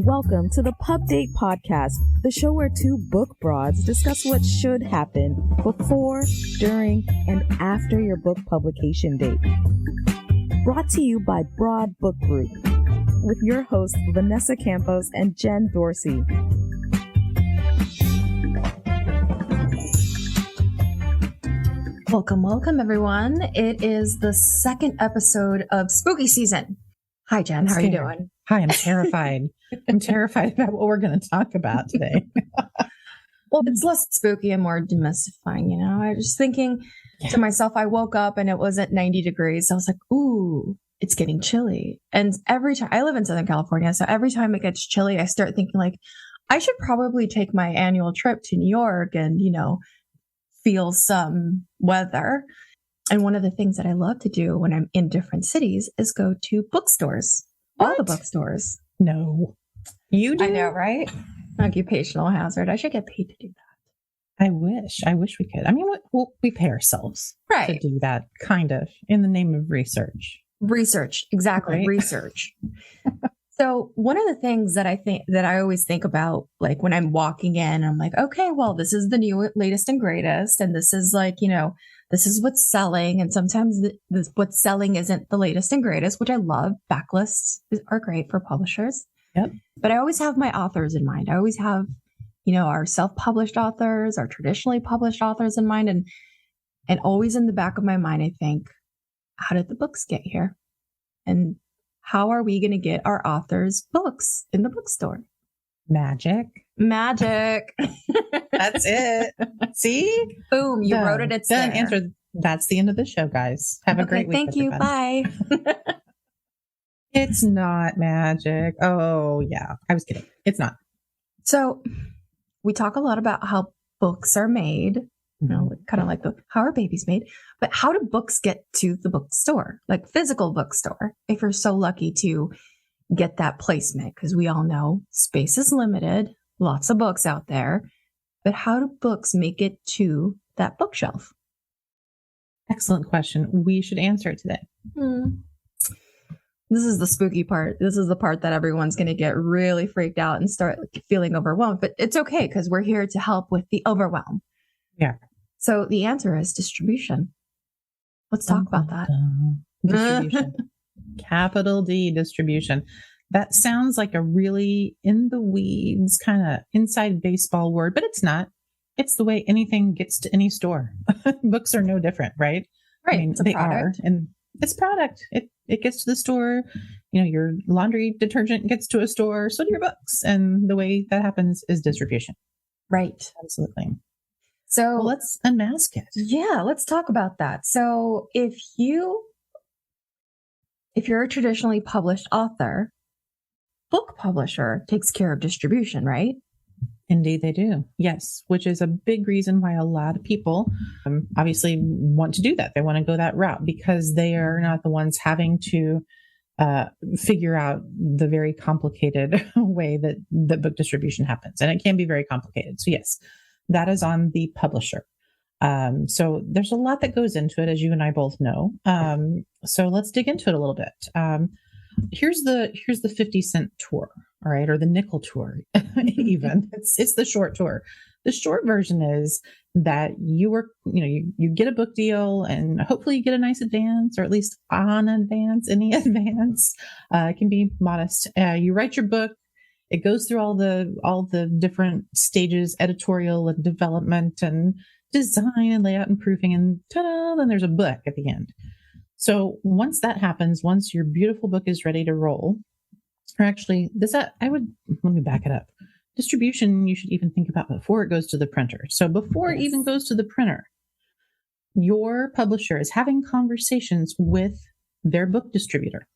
Welcome to the Pub Date Podcast, the show where two book broads discuss what should happen before, during, and after your book publication date. Brought to you by Broad Book Group, with your hosts Vanessa Campos and Jen Dorsey. Welcome, everyone. It is the second episode of Spooky Season. Hi, Jen. How are you doing? Hi, I'm terrified. I'm terrified about what we're going to talk about today. Well, it's less spooky and more demystifying, you know? I was thinking to myself, I woke up and it wasn't 90 degrees. I was like, ooh, it's getting chilly. And every time, I live in Southern California, so every time it gets chilly, I start thinking like, I should probably take my annual trip to New York and, you know, feel some weather. And one of the things that I love to do when I'm in different cities is go to bookstores. All the bookstores. No. You do? I know, right? Occupational hazard. I should get paid to do that. I wish we could. I mean, we pay ourselves to do that, kind of, in the name of research. Research. Exactly. Right? Research. So one of the things that I always think about, like when I'm walking in, I'm like, okay, well, this is the new latest and greatest. And this is like, you know, this is what's selling. And sometimes what's selling isn't the latest and greatest, which I love. Backlists are great for publishers. Yep. But I always have my authors in mind. I always have, you know, our self-published authors, our traditionally published authors in mind. And always in the back of my mind, I think, how did the books get here? And how are we going to get our authors' books in the bookstore? Magic. That's it. See? Boom. You wrote it. It's done. there. Answer. That's the end of the show, guys. Have a great week. Thank you. Bye. It's not magic. Oh, yeah. I was kidding. It's not. So we talk a lot about how books are made, you know, kind of like how are babies made, but how do books get to the bookstore, like physical bookstore, if you're so lucky to get that placement? Because we all know space is limited, lots of books out there, but how do books make it to that bookshelf? Excellent question. We should answer it today. This is the spooky part. This is the part that everyone's going to get really freaked out and start feeling overwhelmed, but it's okay because we're here to help with the overwhelm. Yeah. So the answer is distribution. Let's talk about that. Distribution. Capital D, distribution. That sounds like a really in the weeds kind of inside baseball word, but it's not. It's the way anything gets to any store. Books are no different, right? Right. I mean, they are, and it's product. It gets to the store. You know, your laundry detergent gets to a store. So do your books. And the way that happens is distribution. Right. Absolutely. So let's unmask it. Yeah, let's talk about that. So if you're a traditionally published author, book publisher takes care of distribution, right? Indeed, they do. Yes, which is a big reason why a lot of people obviously want to do that. They want to go that route because they are not the ones having to figure out the very complicated way that book distribution happens. And it can be very complicated. So yes, that is on the publisher. So there's a lot that goes into it, as you and I both know. So let's dig into it a little bit. Here's the 50-cent tour. All right. Or the nickel tour, even. It's the short tour. The short version is that you get a book deal and hopefully you get a nice advance, or at least any advance. It can be modest. You write your book. It goes through all the different stages, editorial and development and design and layout and proofing, and ta-da, then there's a book at the end. So once that happens, once your beautiful book is ready to roll, or actually, let me back it up. Distribution, you should even think about before it goes to the printer. So before it even goes to the printer, your publisher is having conversations with their book distributor.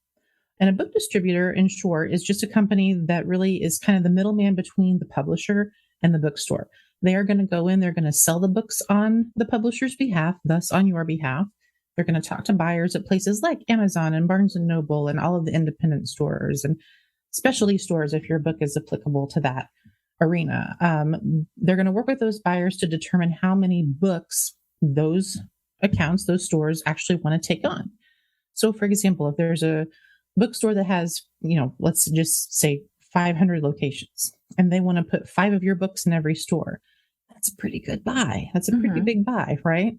And a book distributor, in short, is just a company that really is kind of the middleman between the publisher and the bookstore. They are going to go in, they're going to sell the books on the publisher's behalf, thus on your behalf. They're going to talk to buyers at places like Amazon and Barnes & Noble and all of the independent stores and specialty stores, if your book is applicable to that arena. They're going to work with those buyers to determine how many books those accounts, those stores actually want to take on. So, for example, if there's a bookstore that has, let's just say 500 locations and they want to put 5 of your books in every store. That's a pretty good buy. That's a pretty big buy, right?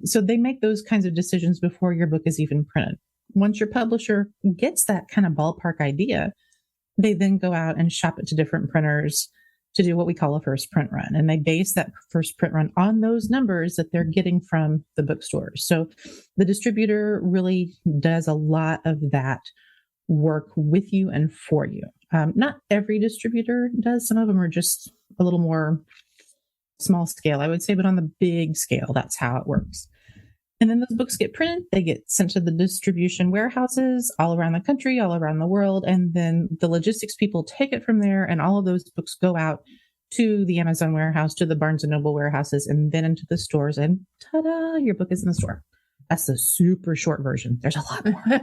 So they make those kinds of decisions before your book is even printed. Once your publisher gets that kind of ballpark idea, they then go out and shop it to different printers to do what we call a first print run. And they base that first print run on those numbers that they're getting from the bookstores. So the distributor really does a lot of that work with you and for you. Not every distributor does. Some of them are just a little more small scale, I would say, but on the big scale, that's how it works. And then those books get printed, they get sent to the distribution warehouses all around the country, all around the world. And then the logistics people take it from there. And all of those books go out to the Amazon warehouse, to the Barnes and Noble warehouses, and then into the stores. And ta-da, your book is in the store. That's the super short version. There's a lot more.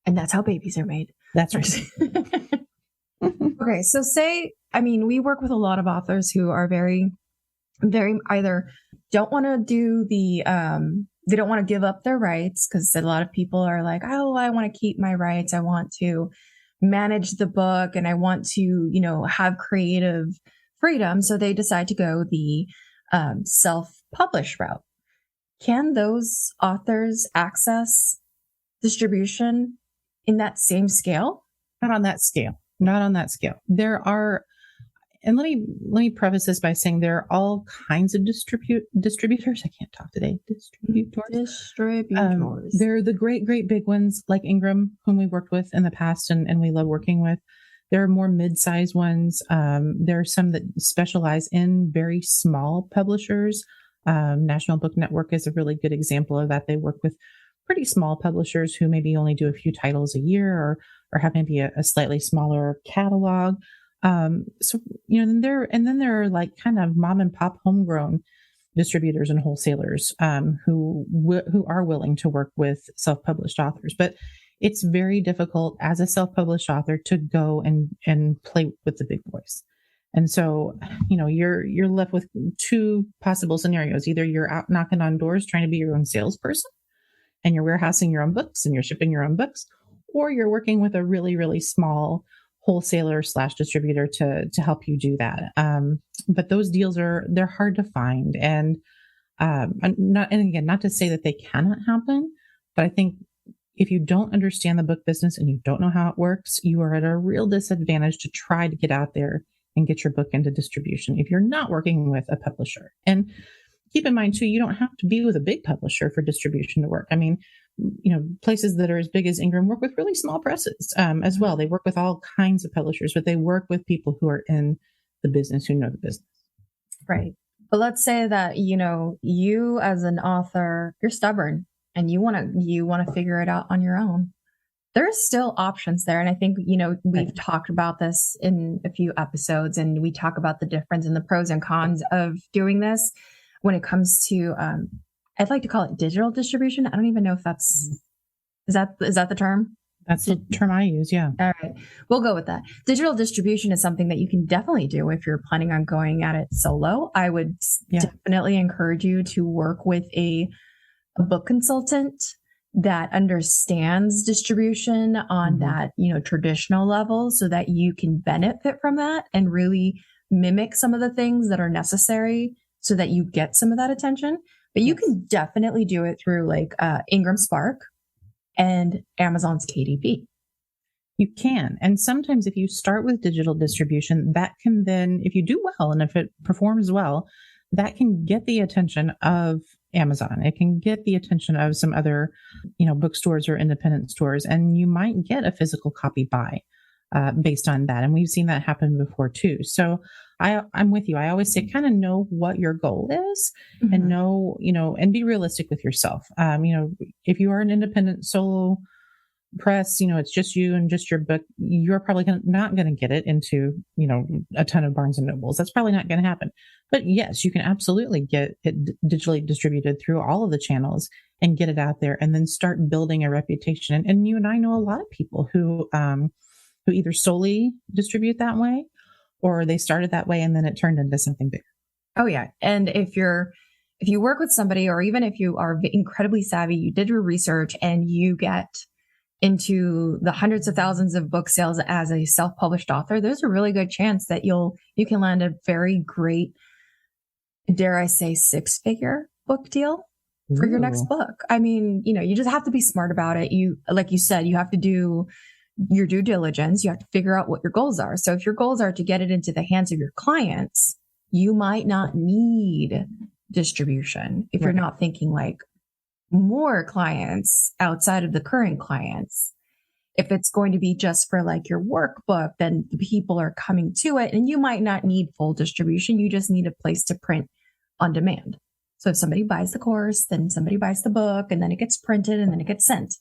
And that's how babies are made. That's right. Okay. So we work with a lot of authors who are very, very either don't want to do they don't want to give up their rights, because a lot of people are like, oh, I want to keep my rights. I want to manage the book and I want to, have creative freedom. So they decide to go the self-publish route. Can those authors access distribution in that same scale? Not on that scale. Not on that scale. There are, and let me preface this by saying there are all kinds of distributors. I can't talk today. Distributors. They're the great big ones like Ingram, whom we worked with in the past and we love working with. There are more mid-sized ones. There are some that specialize in very small publishers. National Book Network is a really good example of that. They work with pretty small publishers who maybe only do a few titles a year or have maybe a slightly smaller catalog. Then there are like kind of mom and pop homegrown distributors and wholesalers, who are willing to work with self-published authors, but it's very difficult as a self-published author to go and play with the big boys. And so, you're left with two possible scenarios. Either you're out knocking on doors trying to be your own salesperson and you're warehousing your own books and you're shipping your own books, or you're working with a really, really small wholesaler / distributor to help you do that. But those deals they're hard to find. And not to say that they cannot happen, but I think if you don't understand the book business and you don't know how it works, you are at a real disadvantage to try to get out there and get your book into distribution if you're not working with a publisher. And keep in mind too, you don't have to be with a big publisher for distribution to work. I mean, places that are as big as Ingram work with really small presses as well. They work with all kinds of publishers, but they work with people who are in the business, who know the business. Right. But let's say that, you as an author, you're stubborn and you want to figure it out on your own. There's still options there. And I think, we've talked about this in a few episodes, and we talk about the difference and the pros and cons of doing this when it comes to, I'd like to call it digital distribution. I don't even know if is that the term? That's the term I use. Yeah. All right. We'll go with that. Digital distribution is something that you can definitely do if you're planning on going at it solo. I would definitely encourage you to work with a book consultant that understands distribution on that, traditional level, so that you can benefit from that and really mimic some of the things that are necessary so that you get some of that attention. But you can definitely do it through like Ingram Spark and Amazon's KDP. You can. And sometimes if you start with digital distribution, that can then, if you do well and if it performs well, that can get the attention of Amazon. It can get the attention of some other, bookstores or independent stores, and you might get a physical copy buy based on that. And we've seen that happen before too. So I'm with you. I always say kind of know what your goal is and know, and be realistic with yourself. If you are an independent solo press, it's just you and just your book, you're probably not going to get it into, a ton of Barnes and Nobles. That's probably not going to happen. But yes, you can absolutely get it digitally distributed through all of the channels and get it out there and then start building a reputation. And you and I know a lot of people who either solely distribute that way or they started that way and then it turned into something bigger. Oh yeah. And if you work with somebody, or even if you are incredibly savvy, you did your research and you get into the hundreds of thousands of book sales as a self-published author, there's a really good chance that you can land a very great, dare I say, 6-figure book deal for your next book. I mean, you just have to be smart about it. Like you said, you have to do your due diligence. You have to figure out what your goals are. So if your goals are to get it into the hands of your clients, you might not need distribution if you're not thinking like more clients outside of the current clients. If it's going to be just for like your workbook, then the people are coming to it and you might not need full distribution. You just need a place to print on demand. So if somebody buys the course, then somebody buys the book and then it gets printed and then it gets sent.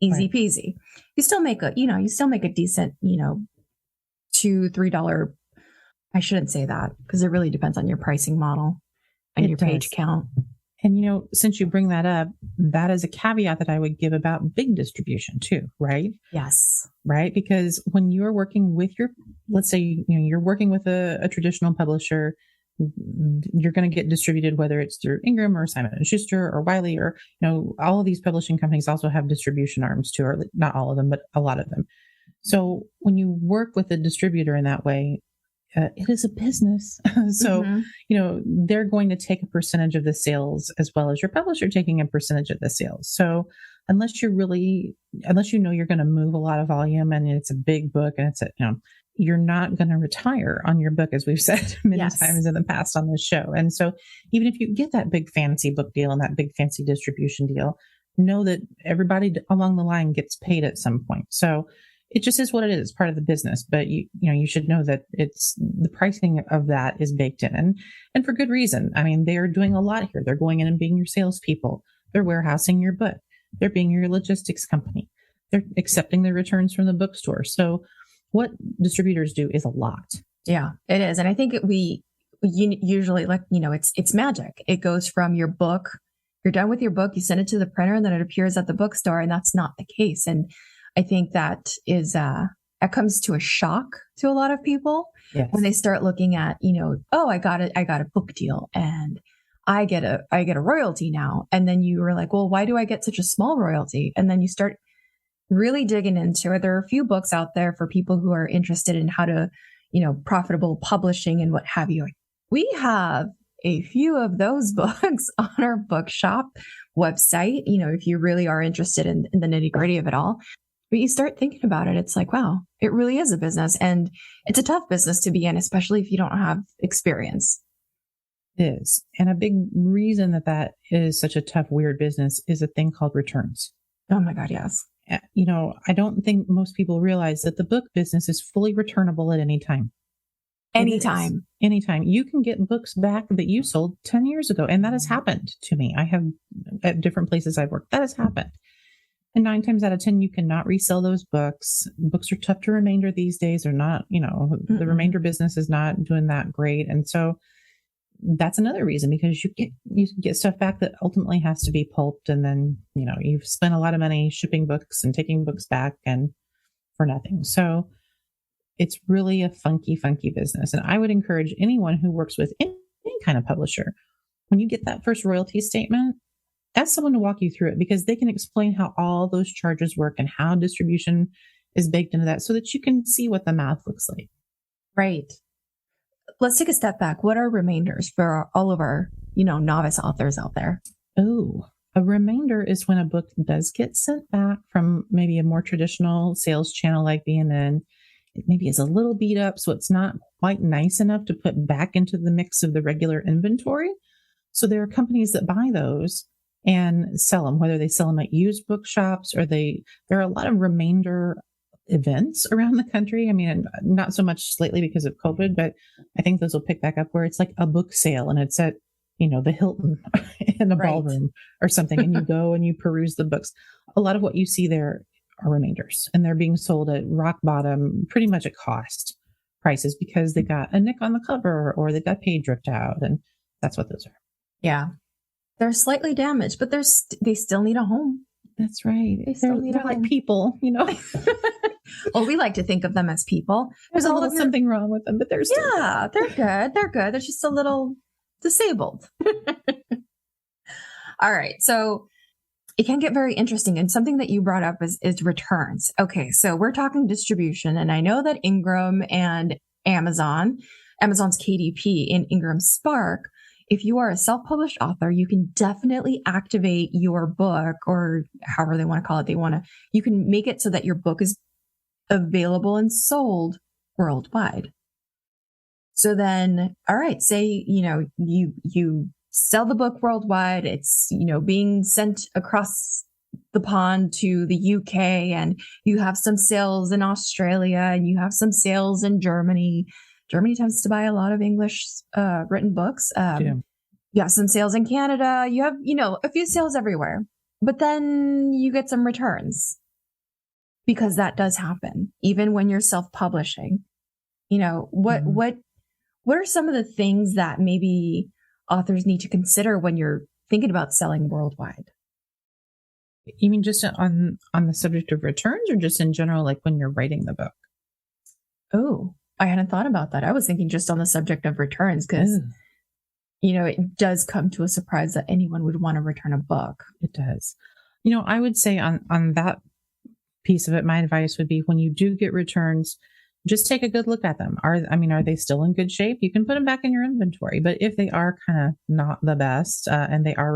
Easy peasy. You still make a decent, $2-3. I shouldn't say that because it really depends on your pricing model and your page count. And, since you bring that up, that is a caveat that I would give about big distribution too, right? Yes. Right. Because when you're working with let's say, you're working with a traditional publisher, you're going to get distributed, whether it's through Ingram or Simon & Schuster or Wiley or, all of these publishing companies also have distribution arms too, or not all of them, but a lot of them. So when you work with a distributor in that way, it is a business. So, they're going to take a percentage of the sales as well as your publisher taking a percentage of the sales. So unless you're going to move a lot of volume and it's a big book and you're not going to retire on your book, as we've said many times in the past on this show. And so even if you get that big fancy book deal and that big fancy distribution deal, know that everybody along the line gets paid at some point. So it just is what it is. It's part of the business, but you should know that it's the pricing of that is baked in and for good reason. I mean, they're doing a lot here. They're going in and being your salespeople. They're warehousing your book. They're being your logistics company. They're accepting the returns from the bookstore. So what distributors do is a lot. Yeah, it is. And I think we usually it's magic. It goes from your book. You're done with your book. You send it to the printer and then it appears at the bookstore. And that's not the case. And I think that is, that comes to a shock to a lot of people when they start looking at, I got a book deal and I get a royalty now. And then you were like, well, why do I get such a small royalty? And then you start really digging into it. There are a few books out there for people who are interested in how to, profitable publishing and what have you. We have a few of those books on our bookshop website, if you really are interested in the nitty gritty of it all. But you start thinking about it, it's like, wow, it really is a business. And it's a tough business to be in, especially if you don't have experience. It is. And a big reason that is such a tough, weird business is a thing called returns. Oh my God, yes. I don't think most people realize that the book business is fully returnable at any time. Anytime. You can get books back that you sold 10 years ago. And that has happened to me. I have at different places I've worked. That has happened. And 9 times out of 10, you cannot resell those books. Books are tough to remainder these days. They're not, the remainder business is not doing that great. And so that's another reason, because you get stuff back that ultimately has to be pulped. And then, you've spent a lot of money shipping books and taking books back and for nothing. So it's really a funky business. And I would encourage anyone who works with any kind of publisher, when you get that first royalty statement, ask someone to walk you through it, because they can explain how all those charges work and how distribution is baked into that so that you can see what the math looks like. Right. Let's take a step back. What are remainders for all of our, novice authors out there? Oh, a remainder is when a book does get sent back from maybe a more traditional sales channel like B&N. It maybe is a little beat up, so it's not quite nice enough to put back into the mix of the regular inventory. So there are companies that buy those and sell them, whether they sell them at used bookshops or there are a lot of remainder events around the country. I mean, not so much lately because of COVID, but I think those will pick back up where it's like a book sale and it's at, the Hilton in a ballroom or something. And you go and you peruse the books. A lot of what you see there are remainders, and they're being sold at rock bottom, pretty much at cost prices, because they got a nick on the cover or they got page ripped out. And that's what those are. Yeah. They're slightly damaged, but they still need a home. That's right. They're like people, Well, we like to think of them as people. There's a little something wrong with them, but they're still good. They're good. They're good. They're just a little disabled. All right. So it can get very interesting. And something that you brought up is returns. Okay. So we're talking distribution, and I know that Ingram and Amazon's KDP and Ingram Spark, if you are a self-published author, you can definitely activate your book, or however they want to call it. You can make it so that your book is available and sold worldwide. So then, all right, say, you sell the book worldwide. It's, being sent across the pond to the UK, and you have some sales in Australia, and you have some sales in Germany. Germany tends to buy a lot of English written books. You have some sales in Canada. You have, a few sales everywhere, but then you get some returns, because that does happen even when you're self-publishing. What are some of the things that maybe authors need to consider when you're thinking about selling worldwide? You mean just on the subject of returns, or just in general, like when you're writing the book? Oh, I hadn't thought about that. I was thinking just on the subject of returns, because, it does come to a surprise that anyone would want to return a book. It does. I would say on that piece of it, my advice would be, when you do get returns, just take a good look at them. Are they still in good shape? You can put them back in your inventory. But if they are kind of not the best, and they are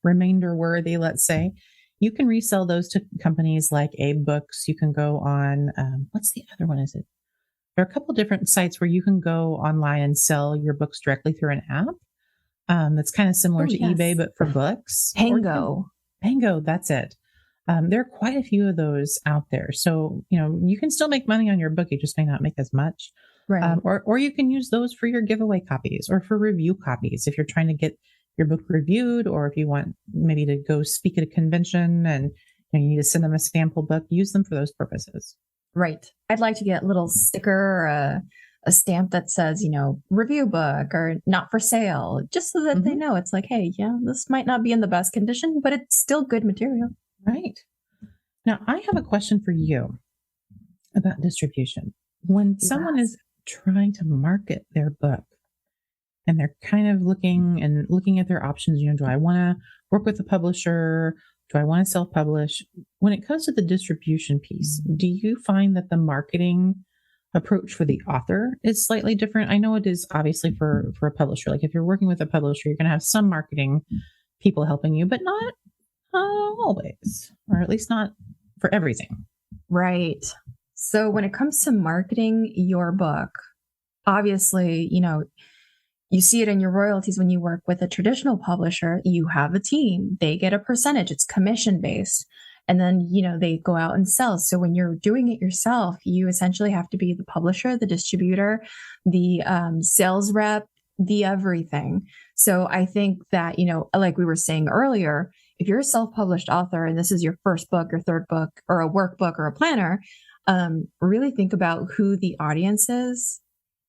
remainder worthy, let's say, you can resell those to companies like Abe Books. You can go on, what's the other one? There are a couple different sites where you can go online and sell your books directly through an app. That's kind of similar to eBay, but for books. Pango, that's it. There are quite a few of those out there. So, you can still make money on your book. You just may not make as much. Right. Or you can use those for your giveaway copies or for review copies. If you're trying to get your book reviewed, or if you want maybe to go speak at a convention and you need to send them a sample book, use them for those purposes. Right. I'd like to get a little sticker or a stamp that says, review book or not for sale, just so that they know it's like, hey, this might not be in the best condition, but it's still good material. Right. Now, I have a question for you about distribution. When someone is trying to market their book and they're kind of looking at their options, do I want to work with a publisher? Do I want to self-publish? When it comes to the distribution piece, do you find that the marketing approach for the author is slightly different? I know it is obviously for a publisher. Like if you're working with a publisher, you're going to have some marketing people helping you, but not always, or at least not for everything. Right. So when it comes to marketing your book, obviously, you see it in your royalties when you work with a traditional publisher. You have a team, they get a percentage, it's commission based. And then, they go out and sell. So when you're doing it yourself, you essentially have to be the publisher, the distributor, the sales rep, the everything. So I think that, like we were saying earlier, if you're a self-published author and this is your first book, your third book, or a workbook or a planner, really think about who the audience is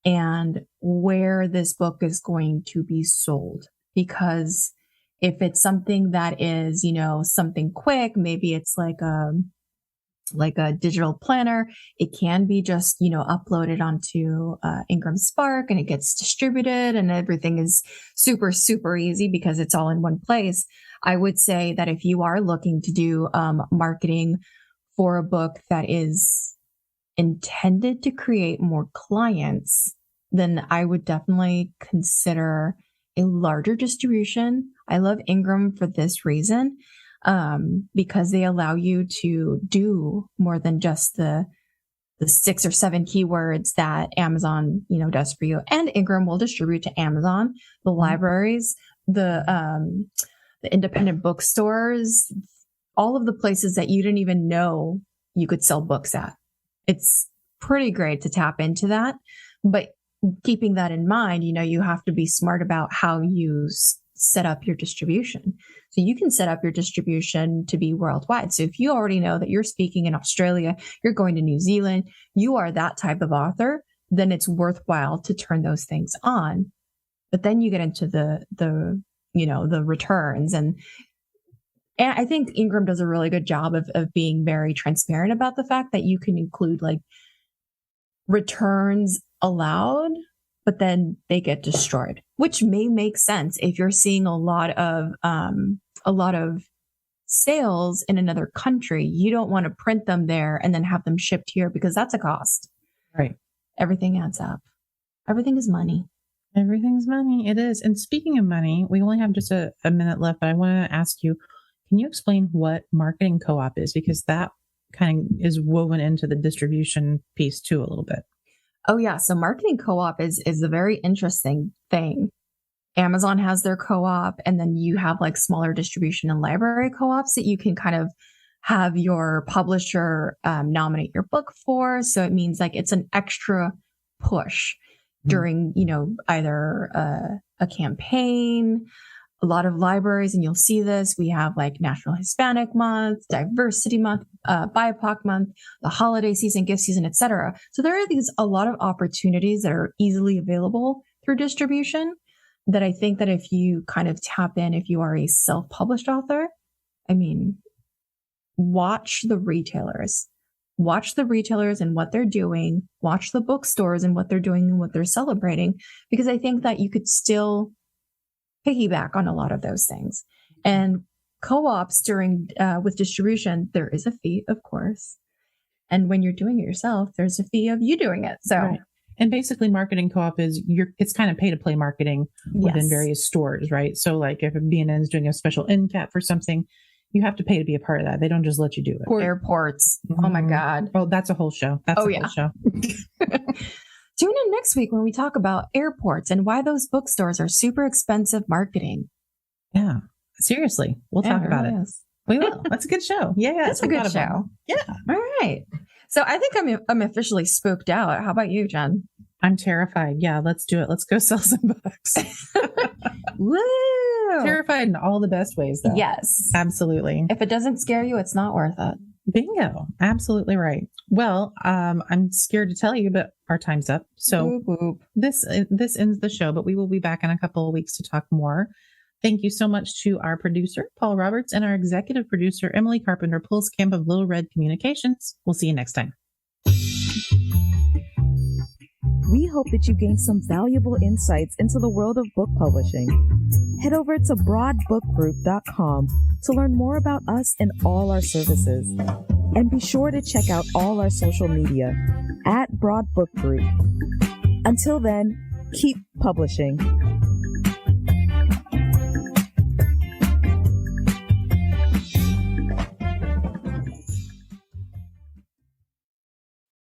and where this book is going to be sold. Because if it's something that is, something quick, maybe it's like a digital planner, it can be just, uploaded onto Ingram Spark and it gets distributed and everything is super, super easy because it's all in one place. I would say that if you are looking to do marketing for a book that is intended to create more clients, then I would definitely consider a larger distribution. I love Ingram for this reason, because they allow you to do more than just the 6 or 7 keywords that Amazon, does for you. And Ingram will distribute to Amazon, the libraries, the independent bookstores, all of the places that you didn't even know you could sell books at. It's pretty great to tap into that. But keeping that in mind, you have to be smart about how you set up your distribution. So you can set up your distribution to be worldwide. So if you already know that you're speaking in Australia, you're going to New Zealand, you are that type of author, then it's worthwhile to turn those things on. But then you get into the returns. And I think Ingram does a really good job of being very transparent about the fact that you can include like returns allowed, but then they get destroyed, which may make sense if you're seeing a lot of sales in another country, you don't want to print them there and then have them shipped here because that's a cost. Right. Everything adds up. Everything is money. Everything's money. It is. And speaking of money, we only have just a minute left, but I want to ask you, can you explain what marketing co-op is? Because that kind of is woven into the distribution piece too a little bit. Oh yeah. So marketing co-op is a very interesting thing. Amazon has their co-op, and then you have like smaller distribution and library co-ops that you can kind of have your publisher nominate your book for. So it means like it's an extra push during, either a campaign. A lot of libraries, and you'll see this, we have like National Hispanic Month, Diversity Month, BIPOC Month, the holiday season, gift season, etc. So there are a lot of opportunities that are easily available through distribution that I think that if you kind of tap in, if you are a self-published author, watch the retailers. Watch the retailers and what they're doing. Watch the bookstores and what they're doing and what they're celebrating, because I think that you could still piggyback on a lot of those things. And co-ops with distribution, there is a fee, of course. And when you're doing it yourself, there's a fee of you doing it. So, right. And basically marketing co-op is it's kind of pay to play marketing within various stores, right? So like if B&N is doing a special end cap for something, you have to pay to be a part of that. They don't just let you do it. Or airports. Mm-hmm. Oh my God. Oh, that's a whole show. That's a whole show. Tune in next week when we talk about airports and why those bookstores are super expensive marketing. Yeah, seriously. We'll talk about it. We will. That's a good show. Yeah, that's a good show. Yeah. All right. So I think I'm officially spooked out. How about you, Jen? I'm terrified. Yeah, let's do it. Let's go sell some books. Woo! Terrified in all the best ways, though. Yes. Absolutely. If it doesn't scare you, it's not worth it. Bingo. Absolutely right. Well, I'm scared to tell you, but our time's up. So this ends the show, but we will be back in a couple of weeks to talk more. Thank you so much to our producer, Paul Roberts, and our executive producer, Emily Carpenter Pulskamp of Little Red Communications. We'll see you next time. We hope that you gained some valuable insights into the world of book publishing. Head over to broadbookgroup.com to learn more about us and all our services. And be sure to check out all our social media at Broad Book Group. Until then, keep publishing.